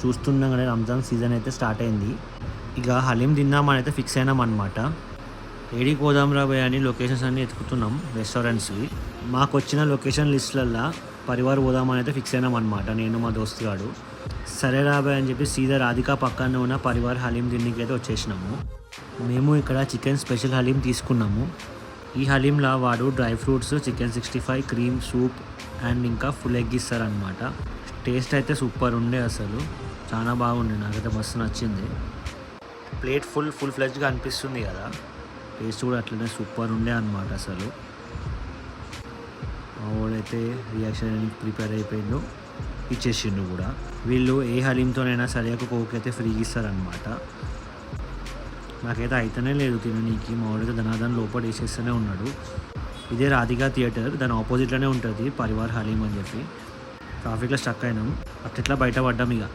చూస్తుండగానే రంజాన్ సీజన్ అయితే స్టార్ట్ అయింది. ఇక హలీం తిందామని అయితే ఫిక్స్ అయినాం అనమాట. ఏడికి పోదాం రాబోయే అని లొకేషన్స్ అన్నీ ఎతుకుతున్నాం రెస్టారెంట్స్వి. మాకు వచ్చిన లొకేషన్ లిస్ట్లల్లో పరివార్ పోదామని అయితే ఫిక్స్ అయినాం అనమాట, నేను మా దోస్తుగాడు. సరే రాబోయే అని చెప్పి సీదా రాధిక పక్కనే ఉన్న పరివార్ హలీం తిండికి అయితే వచ్చేసినాము. మేము ఇక్కడ చికెన్ స్పెషల్ హలీం తీసుకున్నాము. ఈ హలీంలో వాడు dry fruits, chicken 65, cream, soup and ఇంకా ఫుల్ ఎగ్ ఇస్తారనమాట. టేస్ట్ అయితే సూపర్ ఉండే, అసలు చాలా బాగుండే, నాకైతే మస్తు నచ్చింది. ప్లేట్ ఫుల్ ఫ్లెడ్జ్గా అనిపిస్తుంది కదా, టేస్ట్ కూడా అట్లనే సూపర్ ఉండే అనమాట. అసలు మా వాడైతే రియాక్షన్ ప్రిపేర్ అయిపోయిండు, ఇచ్చేసిండు కూడా. వీళ్ళు ఏ హలీంతోనైనా సరే ఒక కోక్ అయితే ఫ్రీగా ఇస్తారనమాట. నాకైతే అయితేనే లేదు తిననీకి. మా వాడైతే ధనాధన లోపల వేసేస్తూనే ఉన్నాడు. ఇదే రాధికా థియేటర్, దాని ఆపోజిట్లోనే ఉంటుంది పరివార్ హలీం అని చెప్పి. ట్రాఫిక్లో స్టక్ అయినాం, అట్లా బయట పడ్డాం ఇక.